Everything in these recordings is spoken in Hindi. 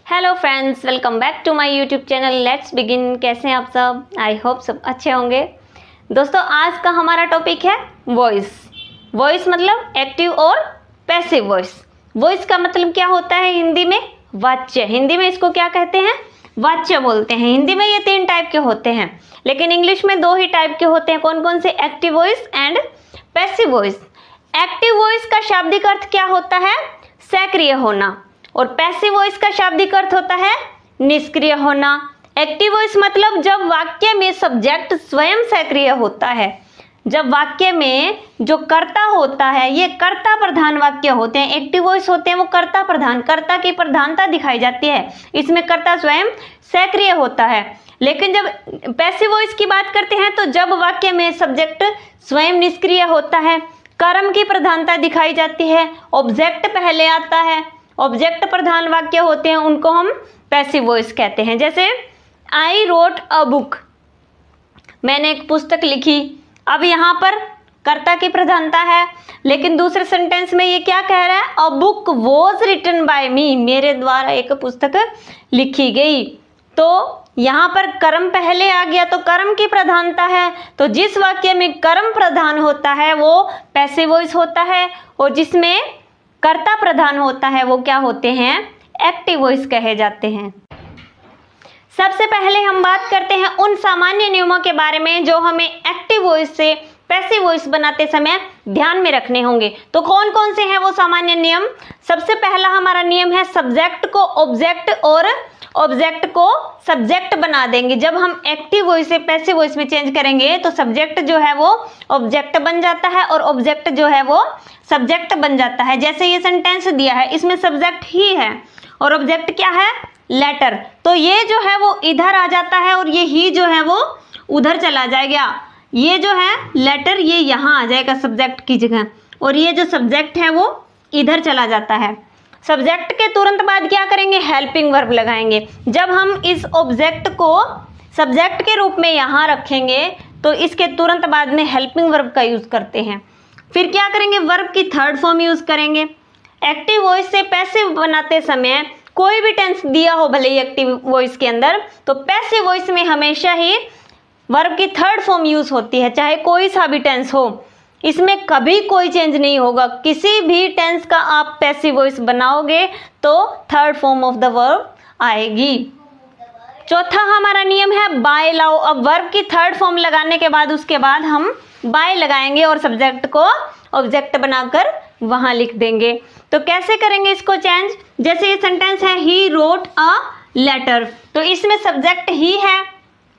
Hello friends, welcome back to my YouTube channel. Let's begin. कैसे हैं आप सब? आई होप सब अच्छे होंगे। दोस्तों, आज का हमारा टॉपिक है वॉइस। वॉइस मतलब एक्टिव और पैसिव वॉइस। वॉइस का मतलब क्या होता है हिंदी में? वाच्य। हिंदी में इसको क्या कहते हैं? वाच्य बोलते हैं। हिंदी में ये 3 टाइप के होते हैं, लेकिन इंग्लिश में 2 ही टाइप के होते हैं। कौन कौन से? Active voice and passive voice. Active voice का शाब्दिक अर्थ क्या होता है? सक्रिय होना। और पैसिव वॉइस का शाब्दिक अर्थ होता है निष्क्रिय होना। एक्टिव वॉइस मतलब जब वाक्य में सब्जेक्ट स्वयं सक्रिय होता है। जब वाक्य में जो कर्ता होता है, ये कर्ता प्रधान वाक्य होते हैं। एक्टिव वॉइस होते हैं वो कर्ता प्रधान, कर्ता की प्रधानता दिखाई जाती है। इसमें कर्ता स्वयं सक्रिय होता है। लेकिन जब पैसिव वॉइस की बात करते हैं तो जब वाक्य में सब्जेक्ट स्वयं निष्क्रिय होता है, कर्म की प्रधानता दिखाई जाती है, ऑब्जेक्ट पहले आता है, ऑब्जेक्ट प्रधान वाक्य होते हैं, उनको हम पैसिव वॉइस कहते हैं। जैसे आई रोट अ बुक, मैंने एक पुस्तक लिखी। अब यहाँ पर कर्ता की प्रधानता है, लेकिन दूसरे सेंटेंस में ये क्या कह रहा है? A book was written by me, मेरे द्वारा एक पुस्तक लिखी गई। तो यहाँ पर कर्म पहले आ गया, तो कर्म की प्रधानता है। तो जिस वाक्य में कर्म प्रधान होता है वो पैसिव वॉइस होता है, और जिसमें कर्ता प्रधान होता है वो क्या होते हैं? एक्टिव वॉइस कहे जाते हैं। सबसे पहले हम बात करते हैं उन सामान्य नियमों के बारे में जो हमें एक्टिव वॉइस से पैसिव वॉइस बनाते समय ध्यान में रखने होंगे। तो कौन कौन से हैं वो सामान्य नियम? सबसे पहला हमारा नियम है सब्जेक्ट को ऑब्जेक्ट और ऑब्जेक्ट को सब्जेक्ट बना देंगे। जब हम एक्टिव वॉइस से पैसिव वॉइस में चेंज करेंगे तो सब्जेक्ट जो है वो ऑब्जेक्ट बन जाता है और ऑब्जेक्ट जो है वो सब्जेक्ट बन जाता है। जैसे ये सेंटेंस दिया है, इसमें सब्जेक्ट ही है और ऑब्जेक्ट क्या है? लेटर। तो ये जो है वो इधर आ जाता है और ये ही जो है वो उधर चला जाएगा। ये जो है लेटर, ये यहाँ आ जाएगा सब्जेक्ट की जगह, और ये जो सब्जेक्ट है वो इधर चला जाता है। सब्जेक्ट के तुरंत बाद क्या करेंगे? हेल्पिंग वर्ब लगाएंगे। जब हम इस ऑब्जेक्ट को सब्जेक्ट के रूप में यहाँ रखेंगे तो इसके तुरंत बाद में हेल्पिंग वर्ब का यूज करते हैं। फिर क्या करेंगे? वर्ब की थर्ड फॉर्म यूज करेंगे। एक्टिव वॉइस से पैसिव बनाते समय कोई भी टेंस दिया हो भले ही एक्टिव वॉइस के अंदर, तो पैसिव वॉइस में हमेशा ही वर्ब की थर्ड फॉर्म यूज होती है, चाहे कोई सा भी टेंस हो। इसमें कभी कोई चेंज नहीं होगा। किसी भी टेंस का आप पैसिव वॉइस बनाओगे तो third form of the verb आएगी। चौथा हमारा नियम है बाय लाओ। अब वर्ब की थर्ड फॉर्म लगाने के बाद उसके बाद हम बाय लगाएंगे और सब्जेक्ट को ऑब्जेक्ट बनाकर वहां लिख देंगे। तो कैसे करेंगे इसको चेंज? जैसे ये सेंटेंस है ही रोट अ लेटर, तो इसमें सब्जेक्ट ही है,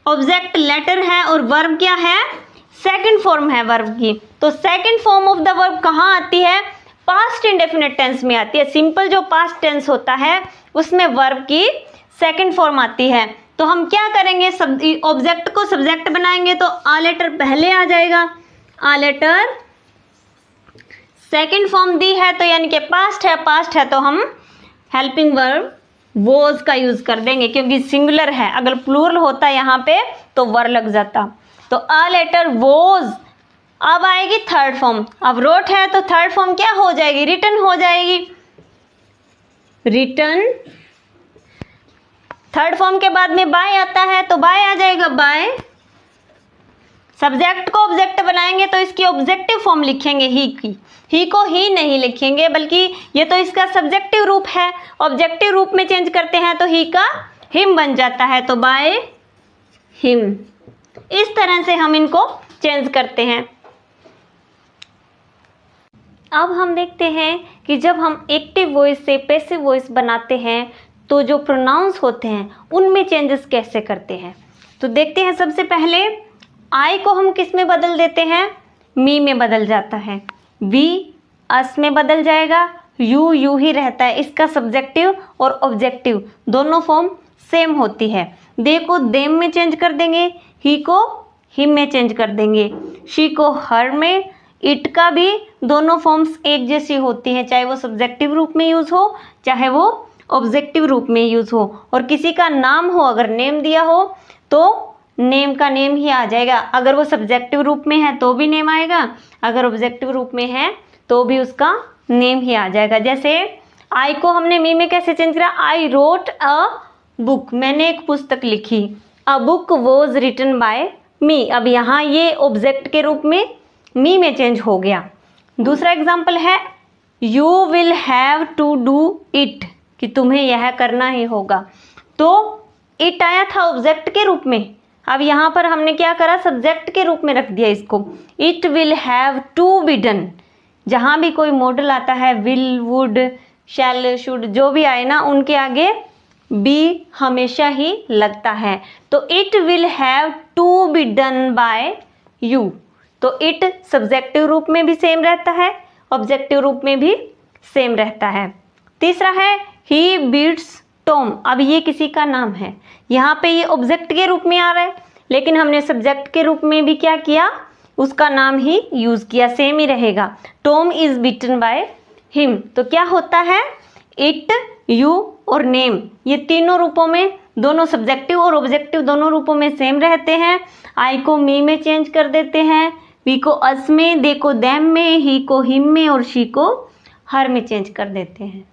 ऑब्जेक्ट लेटर है और वर्ब क्या है? सेकंड फॉर्म है वर्ब की। तो second form of the verb कहाँ आती है? पास्ट इंडेफिनिट टेंस में आती है। सिंपल जो पास्ट टेंस होता है उसमें वर्ब की सेकंड फॉर्म आती है। तो हम क्या करेंगे? ऑब्जेक्ट को सब्जेक्ट बनाएंगे तो आ लेटर पहले आ जाएगा। आ लेटर सेकंड फॉर्म दी है तो यानी कि पास्ट है तो हम हेल्पिंग वर्ब वॉज का यूज कर देंगे, क्योंकि सिंगुलर है। अगर प्लूरल होता यहाँ पे तो वर लग जाता। तो अ लेटर वॉज, अब आएगी थर्ड फॉर्म। अब रोट है तो थर्ड फॉर्म क्या हो जाएगी? रिटन हो जाएगी। रिटन। थर्ड फॉर्म के बाद में बाय आता है तो बाय आ जाएगा बाय। सब्जेक्ट को ऑब्जेक्ट बनाएंगे तो इसकी ऑब्जेक्टिव फॉर्म लिखेंगे ही की। ही को ही नहीं लिखेंगे, बल्कि ये तो इसका सब्जेक्टिव रूप है। ऑब्जेक्टिव रूप में चेंज करते हैं तो ही का हिम बन जाता है, तो बाय हिम। इस तरह से हम इनको चेंज करते हैं। अब हम देखते हैं कि जब हम एक्टिव वॉइस से पैसिव वॉइस बनाते हैं तो जो प्रोनाउंस होते हैं उनमें चेंजेस कैसे करते हैं। तो देखते हैं। सबसे पहले आई को हम किस में बदल देते हैं? मी में बदल जाता है। वी अस में बदल जाएगा। यू ही रहता है। इसका सब्जेक्टिव और ऑब्जेक्टिव दोनों फॉर्म सेम होती है। दे को देम में चेंज कर देंगे, ही को हिम में चेंज कर देंगे, शी को हर में। इट का भी दोनों फॉर्म्स एक जैसी होती हैं, चाहे वो सब्जेक्टिव रूप में यूज हो चाहे वो ऑब्जेक्टिव रूप में यूज हो। और किसी का नाम हो, अगर नेम दिया हो तो नेम का नेम ही आ जाएगा। अगर वो सब्जेक्टिव रूप में है तो भी नेम आएगा, अगर ऑब्जेक्टिव रूप में है तो भी उसका नेम ही आ जाएगा। जैसे आई को हमने मी में कैसे चेंज करा, आई रोट अ बुक, मैंने एक पुस्तक लिखी, a book was written by me, अब यहाँ ये ऑब्जेक्ट के रूप में मी में चेंज हो गया। दूसरा एग्जाम्पल है you will have to do it, कि तुम्हें यह करना ही होगा, तो इट आया था ऑब्जेक्ट के रूप में, अब यहाँ पर हमने क्या करा, सब्जेक्ट के रूप में रख दिया इसको, it will have to be done, जहाँ भी कोई मॉडल आता है विल, वुड, शैल, शुड, जो भी आए ना उनके आगे बी हमेशा ही लगता है, तो it will have to be done by you, तो इट सब्जेक्टिव रूप में भी सेम रहता है, ऑब्जेक्टिव रूप में भी सेम रहता है। तीसरा है ही बीट्स टॉम, अब ये किसी का नाम है, यहाँ पे ये ऑब्जेक्ट के रूप में आ रहा है, लेकिन हमने सब्जेक्ट के रूप में भी क्या किया, उसका नाम ही यूज किया, सेम ही रहेगा, Tom is beaten by him, तो क्या होता है, इट, यू और नेम, ये तीनों रूपों में, दोनों सब्जेक्टिव और ऑब्जेक्टिव दोनों रूपों में सेम रहते हैं। आई को मी में चेंज कर देते हैं, वी को अस में, दे को देम में, ही को हिम में और शी को हर में चेंज कर देते हैं।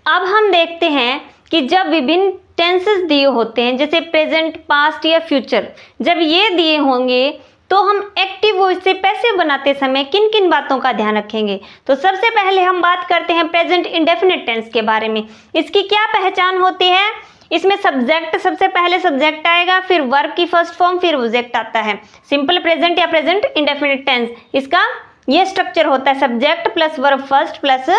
अब हम देखते हैं कि जब विभिन्न टेंसेस दिए होते हैं, जैसे प्रेजेंट, पास्ट या फ्यूचर, जब ये दिए होंगे तो हम एक्टिव वॉइस से पैसिव बनाते समय किन किन बातों का ध्यान रखेंगे। तो सबसे पहले हम बात करते हैं प्रेजेंट इंडेफिनिट टेंस के बारे में। इसकी क्या पहचान होती है, इसमें सब्जेक्ट, सबसे पहले सब्जेक्ट आएगा, फिर वर्ब की फर्स्ट फॉर्म, फिर ऑब्जेक्ट आता है। सिंपल प्रेजेंट या प्रेजेंट इंडेफिनिट टेंस, इसका ये स्ट्रक्चर होता है, subject plus verb first plus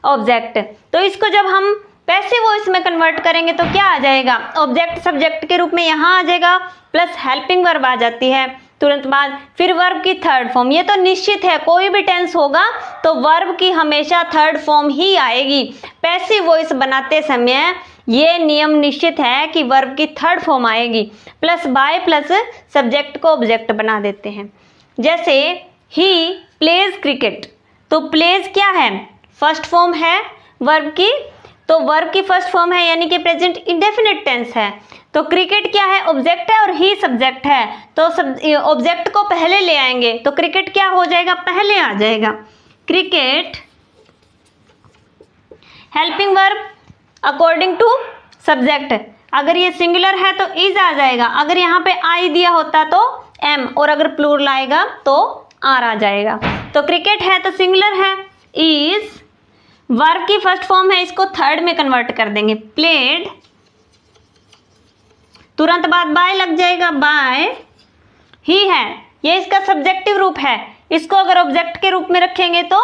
object. तो इसको जब हम पैसिव वॉइस में कन्वर्ट करेंगे तो क्या आ जाएगा, ऑब्जेक्ट सब्जेक्ट के रूप में यहाँ आ जाएगा, प्लस हेल्पिंग वर्ब आ जाती है तुरंत बाद, फिर वर्ब की थर्ड फॉर्म। ये तो निश्चित है, कोई भी टेंस होगा तो वर्ब की हमेशा थर्ड फॉर्म ही आएगी। पैसिव वॉइस बनाते समय ये नियम निश्चित है कि वर्ब की थर्ड फॉर्म आएगी, प्लस बाय प्लस सब्जेक्ट को ऑब्जेक्ट बना देते हैं। जैसे ही प्लेज क्रिकेट, तो प्लेज क्या है, फर्स्ट फॉर्म है वर्ब की, तो वर्ब की फर्स्ट फॉर्म है यानी कि प्रेजेंट इंडेफिनिट टेंस है। तो क्रिकेट क्या है, ऑब्जेक्ट है और ही सब्जेक्ट है, तो ऑब्जेक्ट को पहले ले आएंगे तो क्रिकेट क्या हो जाएगा, पहले आ जाएगा। Cricket helping verb according to subject, अगर ये सिंगुलर है तो इज आ जाएगा, अगर यहाँ पे आई दिया होता तो एम, और अगर प्लूरल आएगा तो आर आ जाएगा। तो क्रिकेट है तो सिंगुलर है, इज वर्ब की फर्स्ट फॉर्म है, इसको थर्ड में कन्वर्ट कर देंगे, प्लेड, तुरंत बाद बाय लग जाएगा, बाय, ही है, ये इसका सब्जेक्टिव रूप है, इसको अगर ऑब्जेक्ट के रूप में रखेंगे तो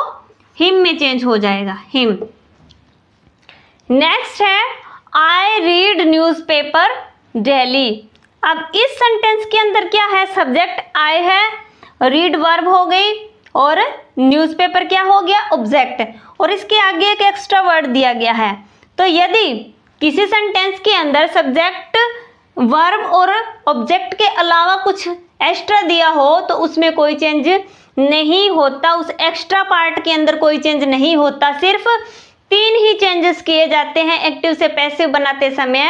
हिम में चेंज हो जाएगा, हिम। नेक्स्ट है आई रीड न्यूज़पेपर डेली। अब इस सेंटेंस के अंदर क्या है, सब्जेक्ट आई है, रीड वर्ब हो गई और न्यूज़पेपर क्या हो गया, ऑब्जेक्ट, और इसके आगे एक एक्स्ट्रा वर्ड दिया गया है। तो यदि किसी सेंटेंस के अंदर सब्जेक्ट, वर्ब और ऑब्जेक्ट के अलावा कुछ एक्स्ट्रा दिया हो तो उसमें कोई चेंज नहीं होता, उस एक्स्ट्रा पार्ट के अंदर कोई चेंज नहीं होता, सिर्फ तीन ही चेंजेस किए जाते हैं एक्टिव से पैसिव बनाते समय।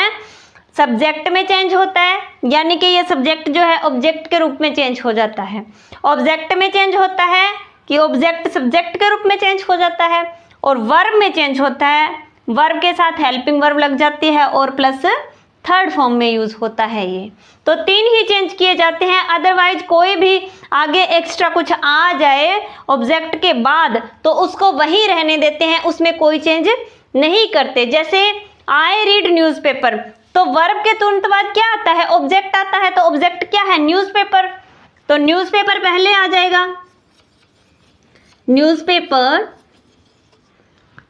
सब्जेक्ट में चेंज होता है, यानी कि ये सब्जेक्ट जो है ऑब्जेक्ट के रूप में चेंज हो जाता है, ऑब्जेक्ट में चेंज होता है कि ऑब्जेक्ट सब्जेक्ट के रूप में चेंज हो जाता है, और वर्ब में चेंज होता है, वर्ब के साथ हेल्पिंग वर्ब लग जाती है और प्लस थर्ड फॉर्म में यूज होता है ये। तो तीन ही चेंज किए जाते हैं, अदरवाइज कोई भी आगे एक्स्ट्रा कुछ आ जाए ऑब्जेक्ट के बाद तो उसको वही रहने देते हैं, उसमें कोई चेंज नहीं करते। जैसे आई रीड न्यूज़पेपर, तो वर्ब के तुरंत बाद क्या आता है, ऑब्जेक्ट आता है, तो ऑब्जेक्ट क्या है, न्यूज़पेपर, तो न्यूज़पेपर पहले आ जाएगा। न्यूज़पेपर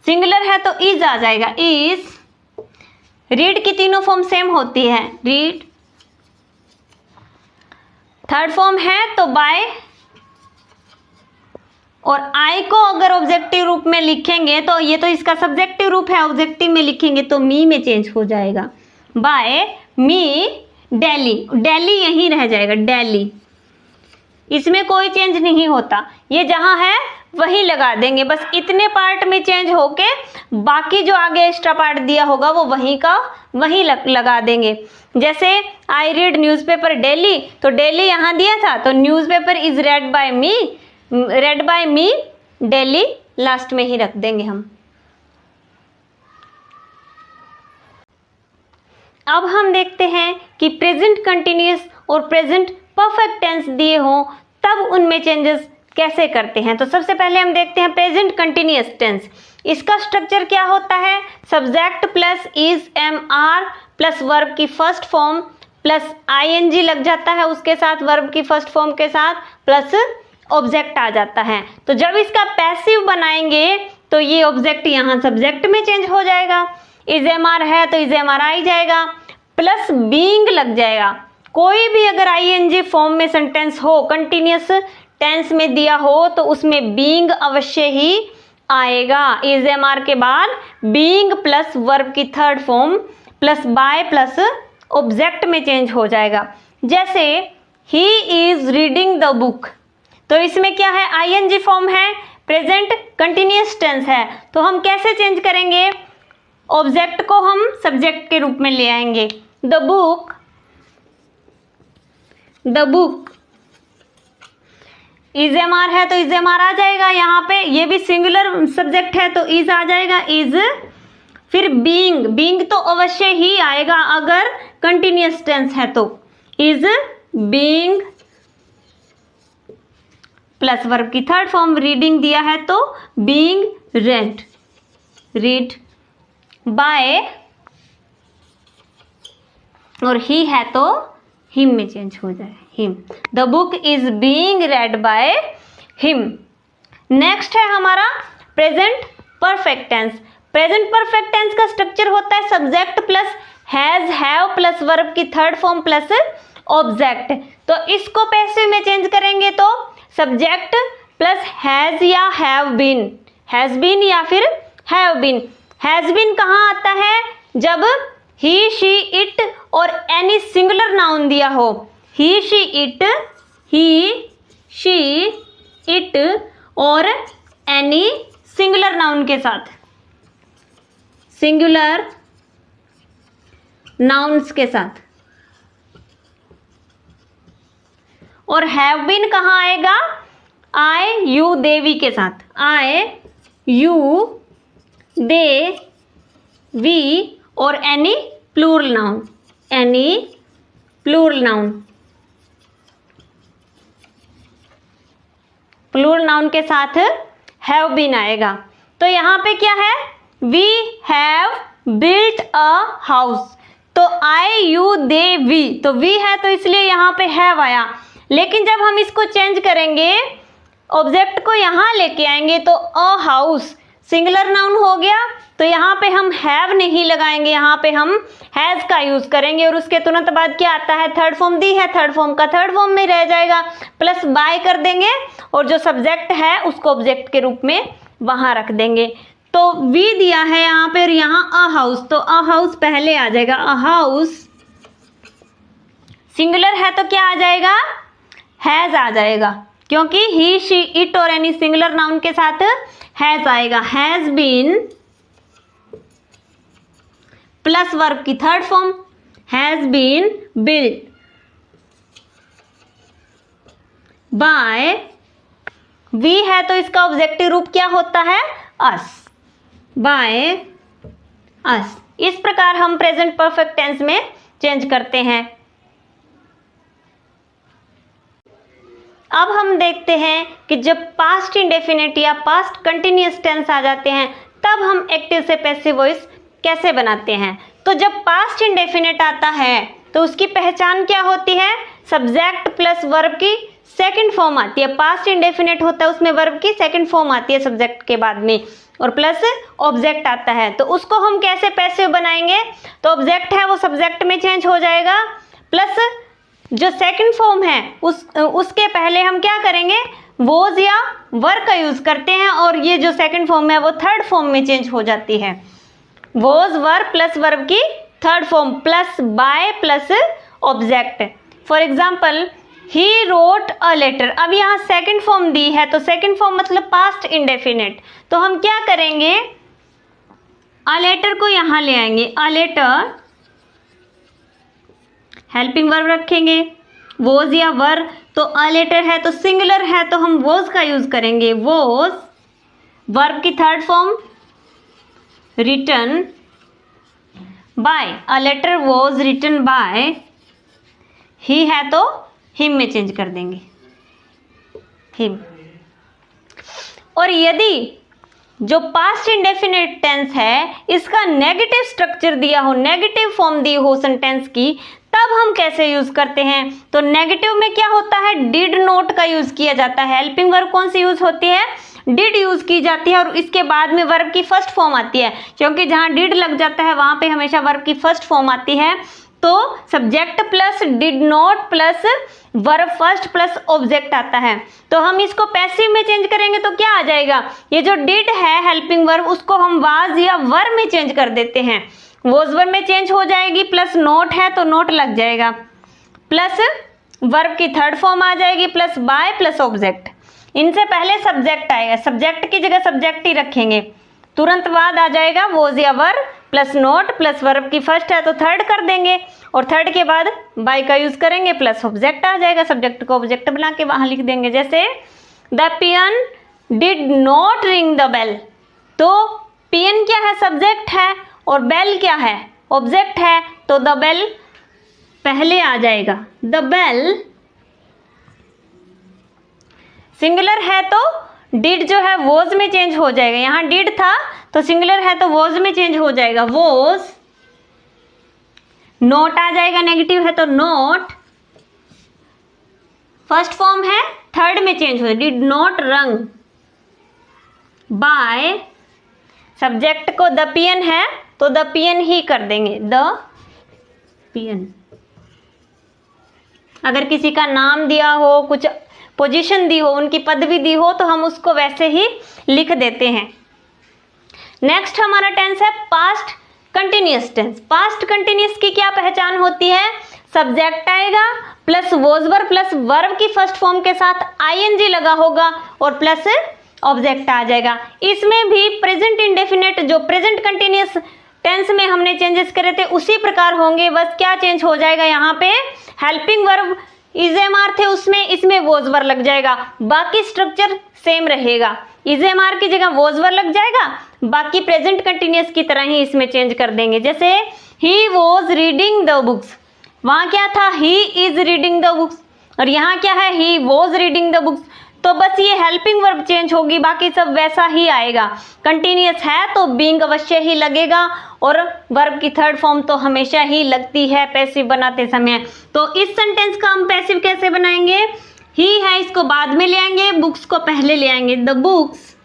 सिंगुलर है तो इज आ जाएगा, इज। रीड की तीनों फॉर्म सेम होती है, रीड, थर्ड फॉर्म है तो बाय, और आई को अगर ऑब्जेक्टिव रूप में लिखेंगे तो ये तो इसका सब्जेक्टिव रूप है, ऑब्जेक्टिव में लिखेंगे तो मी में चेंज हो जाएगा, बाय मी डेली, डेली यहीं रह जाएगा, डेली, इसमें कोई चेंज नहीं होता, ये जहां है वही लगा देंगे, बस इतने पार्ट में चेंज होके बाकी जो आगे एक्स्ट्रा पार्ट दिया होगा वो वहीं का वहीं लगा देंगे। जैसे आई रीड न्यूज़पेपर डेली, तो डेली यहाँ दिया था तो newspaper is read by me, read by me daily last में ही रख देंगे हम। अब हम देखते हैं कि प्रेजेंट कंटिन्यूअस और प्रेजेंट परफेक्ट टेंस दिए हों तब उनमें चेंजेस कैसे करते हैं। तो सबसे पहले हम देखते हैं प्रेजेंट कंटिन्यूअस टेंस। इसका स्ट्रक्चर क्या होता है, subject plus is am are plus verb की फर्स्ट फॉर्म प्लस आईएनजी लग जाता है उसके साथ, वर्ब की फर्स्ट फॉर्म के साथ प्लस ऑब्जेक्ट आ जाता है। तो जब इसका पैसिव बनाएंगे तो ये ऑब्जेक्ट यहाँ सब्जेक्ट में चेंज हो जाएगा, इज एम आर है तो इज एम आर आ ही जाएगा, प्लस बीइंग लग जाएगा। कोई भी अगर आईएनजी फॉर्म में सेंटेंस हो, कंटिन्यूअस टेंस में दिया हो तो उसमें बीइंग अवश्य ही आएगा। इज एम आर के बाद बीइंग प्लस वर्ब की third form plus by plus object में चेंज हो जाएगा। जैसे he is reading the book, तो इसमें क्या है, आईएनजी फॉर्म है, प्रेजेंट कंटिन्यूअस टेंस है, तो हम कैसे चेंज करेंगे, ऑब्जेक्ट को हम सब्जेक्ट के रूप में ले आएंगे। The book is am are है तो इज एम आर आ जाएगा यहाँ पे, ये भी सिंगुलर सब्जेक्ट है तो इज आ जाएगा, इज। फिर बीइंग तो अवश्य ही आएगा अगर कंटिन्यूअस टेंस है तो, इज बीइंग प्लस वर्ब की थर्ड फॉर्म, रीडिंग दिया है तो बीइंग रीड बाय, और ही है तो हिम में चेंज हो जाए, him. The book is being read by him. Next है हमारा present perfect tense. Present perfect tense का स्ट्रक्चर होता है subject plus has have plus verb की थर्ड फॉर्म प्लस ऑब्जेक्ट। तो इसको पैसिव में चेंज करेंगे तो सब्जेक्ट प्लस हैज या हैव बीन, हैज बीन या फिर हैव बीन। हैज बीन कहाँ आता है, जब ही शी इट और एनी सिंगुलर नाउन दिया हो, ही शी इट और एनी सिंगुलर नाउन के साथ, सिंगुलर नाउन्स के साथ। और हैव बीन कहाँ आएगा, आई यू दे वी के साथ, आई यू दे वी और any plural noun, plural noun के साथ हैव बीन आएगा। तो यहाँ पे क्या है, we have built a house, तो आई यू दे वी, तो वी है तो इसलिए यहाँ पे हैव आया। लेकिन जब हम इसको चेंज करेंगे, ऑब्जेक्ट को यहाँ लेके आएंगे तो अ हाउस सिंगुलर नाउन हो गया, तो यहाँ पे हम हैव नहीं लगाएंगे, यहाँ पे हम हैज़ का यूज करेंगे। और उसके तुरंत बाद क्या आता है, थर्ड फॉर्म दी है, थर्ड फॉर्म का थर्ड फॉर्म में रह जाएगा, प्लस बाय कर देंगे और जो सब्जेक्ट है उसको ऑब्जेक्ट के रूप में वहाँ रख देंगे। तो वी दिया है यहाँ पे, यहाँ अ हाउस, तो अ हाउस पहले आ जाएगा, अ हाउस सिंगुलर है तो क्या आ जाएगा, हैज़ आ जाएगा, क्योंकि ही शी इट और एनी सिंगुलर नाउन के साथ हैज़ आएगा। हैज़ बीन प्लस वर्ब की third form, has been built by, we है तो इसका ऑब्जेक्टिव रूप क्या होता है, अस, बाय अस। इस प्रकार हम प्रेजेंट परफेक्ट टेंस में चेंज करते हैं। अब हम देखते हैं कि जब पास्ट इंडेफिनिट या पास्ट कंटिन्यूअस टेंस आ जाते हैं तब हम एक्टिव से पैसिव वॉइस कैसे बनाते हैं। तो जब पास्ट इंडेफिनिट आता है तो उसकी पहचान क्या होती है, सब्जेक्ट प्लस वर्ब की सेकंड फॉर्म आती है। पास्ट इंडेफिनिट होता है उसमें वर्ब की सेकंड फॉर्म आती है सब्जेक्ट के बाद में, और प्लस ऑब्जेक्ट आता है। तो उसको हम कैसे पैसिव बनाएंगे, तो ऑब्जेक्ट है वो सब्जेक्ट में चेंज हो जाएगा, प्लस जो सेकंड फॉर्म है उसके पहले हम क्या करेंगे, वोज या वर का यूज करते हैं, और ये जो सेकंड फॉर्म है वो थर्ड फॉर्म में चेंज हो जाती है। वोज वर प्लस वर्ब की third form plus by plus object. For example he wrote a letter, अब यहाँ सेकंड फॉर्म दी है तो सेकंड फॉर्म मतलब पास्ट इंडेफिनिट, तो हम क्या करेंगे, अ लेटर को यहाँ ले आएंगे, अ लेटर हेल्पिंग वर्ब रखेंगे, वोज या वर, तो अ लेटर है तो सिंगुलर है तो हम वोज का यूज करेंगे, वोज, वर्ब की third form written by, a letter was written by, he है तो हिम में चेंज कर देंगे, हिम। और यदि जो पास्ट इंडेफिनिट टेंस है इसका नेगेटिव स्ट्रक्चर दिया हो, नेगेटिव फॉर्म दी हो सेंटेंस की, तब हम कैसे यूज करते हैं? तो नेगेटिव में क्या होता है, डिड नॉट का यूज किया जाता है। हेल्पिंग वर्ब कौन सी यूज होती है, डिड यूज की जाती है, और इसके बाद में वर्ब की फर्स्ट फॉर्म आती है, क्योंकि जहां डिड लग जाता है वहां पे हमेशा वर्ब की फर्स्ट फॉर्म आती है। तो subject plus did not plus verb first plus object आता है। तो हम इसको पैसिव में चेंज करेंगे तो क्या आ जाएगा, ये जो डिड है हेल्पिंग वर्ब उसको हम वाज या वर में चेंज कर देते हैं, वॉज वर में चेंज हो जाएगी, प्लस नोट है तो नोट लग जाएगा, प्लस वर्ब की थर्ड फॉर्म आ जाएगी, प्लस बाय प्लस ऑब्जेक्ट। इनसे पहले सब्जेक्ट आएगा, सब्जेक्ट की जगह सब्जेक्ट ही रखेंगे, तुरंत बाद आ जाएगा वॉज या वर प्लस नोट प्लस वर्ब की फर्स्ट है तो थर्ड कर देंगे, और थर्ड के बाद बाय का यूज करेंगे, प्लस ऑब्जेक्ट आ जाएगा, सब्जेक्ट को ऑब्जेक्ट बना के वहां लिख देंगे। जैसे the peon did not ring the bell, तो पियन क्या है, सब्जेक्ट है, और बेल क्या है, ऑब्जेक्ट है, तो द बेल पहले आ जाएगा। द बेल सिंगुलर है तो डिड जो है वॉज में चेंज हो जाएगा, यहां डिड था तो सिंगुलर है तो वॉज में चेंज हो जाएगा, वॉज। नोट आ जाएगा, नेगेटिव है तो नोट, फर्स्ट फॉर्म है थर्ड में चेंज हो, डिड नॉट रंग। बाय, सब्जेक्ट को द पियन है तो द पियन ही कर देंगे, द पियन। अगर किसी का नाम दिया हो, कुछ पोजीशन दी हो, उनकी पदवी दी हो, तो हम उसको वैसे ही लिख देते हैं। नेक्स्ट हमारा टेंस है past continuous tense. Past continuous की क्या पहचान होती है, सब्जेक्ट आएगा plus was were plus verb की फर्स्ट फॉर्म के साथ आईएनजी लगा होगा और प्लस ऑब्जेक्ट आ जाएगा। इसमें भी प्रेजेंट इंडेफिनिट जो प्रेजेंट कंटिन्यूअस टेंस में हमने चेंजेस करे थे उसी प्रकार होंगे, बस क्या चेंज हो जाएगा, यहाँ पे हेल्पिंग वर्ब इजेएमआर थे उसमें, इसमें वॉज वर लग जाएगा, बाकी स्ट्रक्चर सेम रहेगा, इजेएमआर की जगह वॉज वर लग जाएगा, बाकी प्रेजेंट कंटिन्यूअस की तरह ही इसमें चेंज कर देंगे। जैसे he was reading the books, वहां क्या था, he is reading the books, और यहाँ क्या है, he was reading the books. तो बस ये हेल्पिंग वर्ब चेंज होगी, बाकी सब वैसा ही आएगा। कंटिन्यूअस है तो बीइंग अवश्य ही लगेगा, और वर्ब की थर्ड फॉर्म तो हमेशा ही लगती है पैसिव बनाते समय। तो इस सेंटेंस का हम पैसिव कैसे बनाएंगे, ही है इसको बाद में ले आएंगे, बुक्स को पहले ले आएंगे, द बुक्स।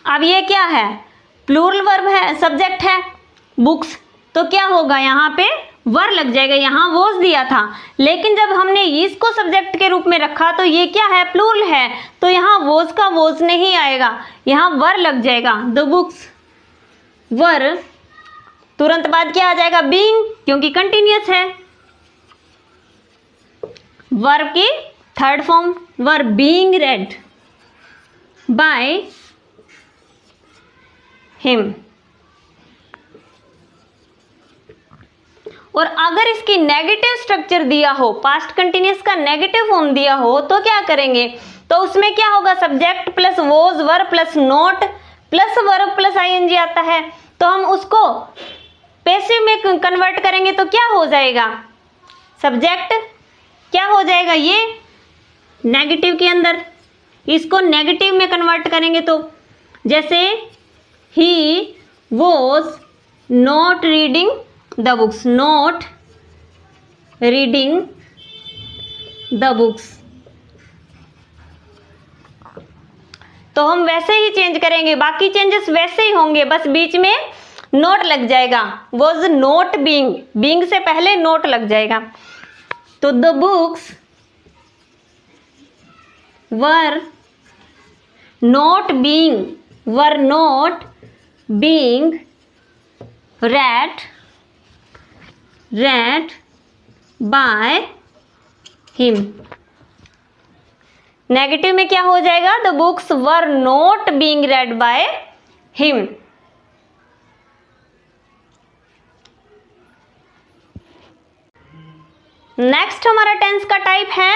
अब ये क्या है, प्लूरल वर्ब है, सब्जेक्ट है बुक्स, तो क्या होगा, यहाँ पे वर लग जाएगा, यहाँ वॉज दिया था, लेकिन जब हमने इसको सब्जेक्ट के रूप में रखा तो ये क्या है, प्लूरल है, तो यहाँ वॉज का वॉज नहीं आएगा, यहाँ वर लग जाएगा, द बुक्स वर। तुरंत बाद क्या आ जाएगा, बीइंग, क्योंकि कंटिन्यूअस है, वर्ब की third form were being read by him. और अगर इसकी नेगेटिव स्ट्रक्चर दिया हो, पास्ट कंटिन्यूअस का नेगेटिव फॉर्म दिया हो, तो क्या करेंगे, तो उसमें क्या होगा, subject plus was were plus not plus verb plus ING आता है, तो हम उसको पैसिव में कन्वर्ट करेंगे तो क्या हो जाएगा, सब्जेक्ट क्या हो जाएगा, ये नेगेटिव के अंदर, इसको नेगेटिव में कन्वर्ट करेंगे तो जैसे he was not reading the books, not reading the books, तो हम वैसे ही चेंज करेंगे, बाकी चेंजेस वैसे ही होंगे, बस बीच में नोट लग जाएगा, वॉज नॉट बीइंग, बीइंग से पहले नोट लग जाएगा, तो the books were not being, were not being read by him। Negative में क्या हो जाएगा, the books were not being read by him। Next हमारा टेंस का टाइप है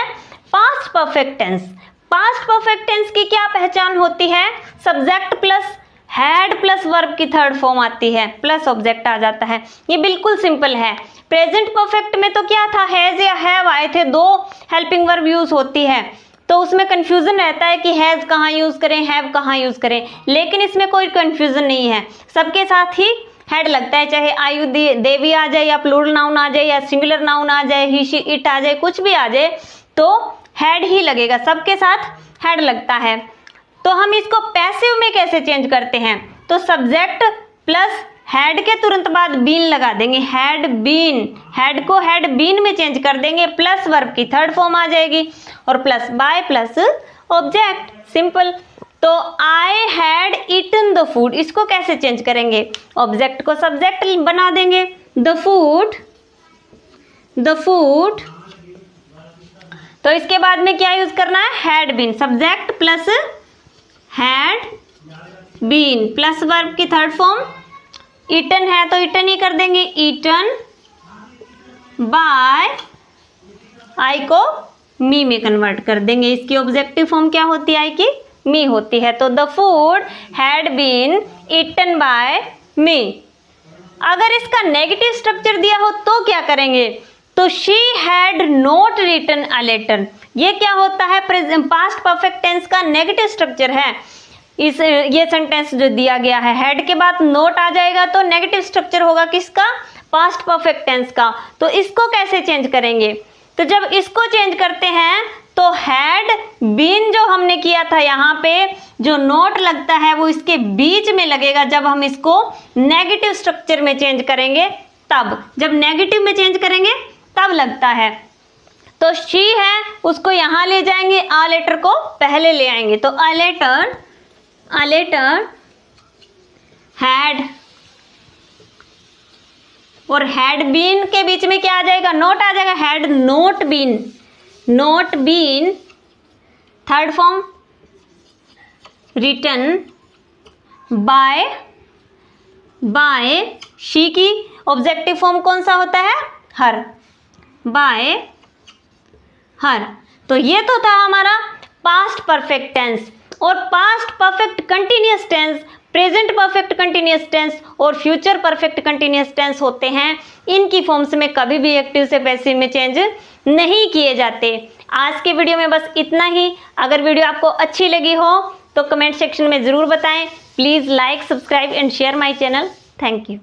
past perfect tense. Past perfect tense की क्या पहचान होती है, subject plus had plus verb की थर्ड फॉर्म आती है, प्लस ऑब्जेक्ट आ जाता है। ये बिल्कुल सिंपल है। प्रेजेंट परफेक्ट में तो क्या था, हैज या हैव आए थे, दो हेल्पिंग वर्ब यूज होती है, तो उसमें कंफ्यूजन रहता है कि हैज कहाँ यूज करें, हैव कहाँ यूज करें। लेकिन इसमें कोई कंफ्यूजन नहीं है, सबके साथ ही हैड लगता है, चाहे आयु देवी आ जाए या प्लूरल नाउन आ जाए या सिंगुलर नाउन आ जाए, ही शी इट आ जाए, कुछ भी आ जाए तो हैड ही लगेगा, सबके साथ हैड लगता है। तो हम इसको पैसिव में कैसे चेंज करते हैं, तो सब्जेक्ट प्लस हैड के तुरंत बाद बीन लगा देंगे, हैड बीन, हैड को हैड बीन में चेंज कर देंगे, प्लस वर्ब की थर्ड फॉर्म आ जाएगी और plus by plus object, simple. तो I had eaten the food, इसको कैसे चेंज करेंगे, ऑब्जेक्ट को सब्जेक्ट बना देंगे, द फूड, द फूड। तो इसके बाद में क्या यूज करना है, had been, subject plus had been plus verb की थर्ड फॉर्म, ईटन है तो ईटन ही कर देंगे, ईटन बाय, आई को मी में कन्वर्ट कर देंगे, इसकी ऑब्जेक्टिव फॉर्म क्या होती है, आई की मी होती है। तो the food had been eaten by me. अगर इसका नेगेटिव स्ट्रक्चर दिया हो तो क्या करेंगे, तो she had not written a letter, ये क्या होता है, पास्ट परफेक्ट टेंस का नेगेटिव स्ट्रक्चर है। ये सेंटेंस जो दिया गया है, हैड के बाद नोट आ जाएगा तो नेगेटिव स्ट्रक्चर होगा किसका, पास्ट परफेक्ट टेंस का। तो इसको कैसे चेंज करेंगे, तो जब इसको चेंज करते हैं तो हैड बीन जो हमने किया था, यहाँ पे जो नोट लगता है वो इसके बीच में लगेगा, जब हम इसको नेगेटिव स्ट्रक्चर में चेंज करेंगे तब, जब नेगेटिव में चेंज करेंगे तब लगता है। तो शी है उसको यहाँ ले जाएंगे, आ लेटर को पहले ले आएंगे, तो अ लेटर हैड, और हैड बीन के बीच में क्या आ जाएगा, नोट आ जाएगा, had not been, not been third form written by, by she की ऑब्जेक्टिव फॉर्म कौन सा होता है, हर, बाय हर। तो ये तो था हमारा पास्ट परफेक्ट टेंस, और past perfect continuous tense, present perfect continuous tense और फ्यूचर परफेक्ट कंटिन्यूअस टेंस होते हैं। इनकी फॉर्म्स में कभी भी एक्टिव से पैसिव में चेंज नहीं किए जाते। आज के वीडियो में बस इतना ही। अगर वीडियो आपको अच्छी लगी हो तो कमेंट सेक्शन में ज़रूर बताएं। Please like, subscribe and share my channel. Thank you.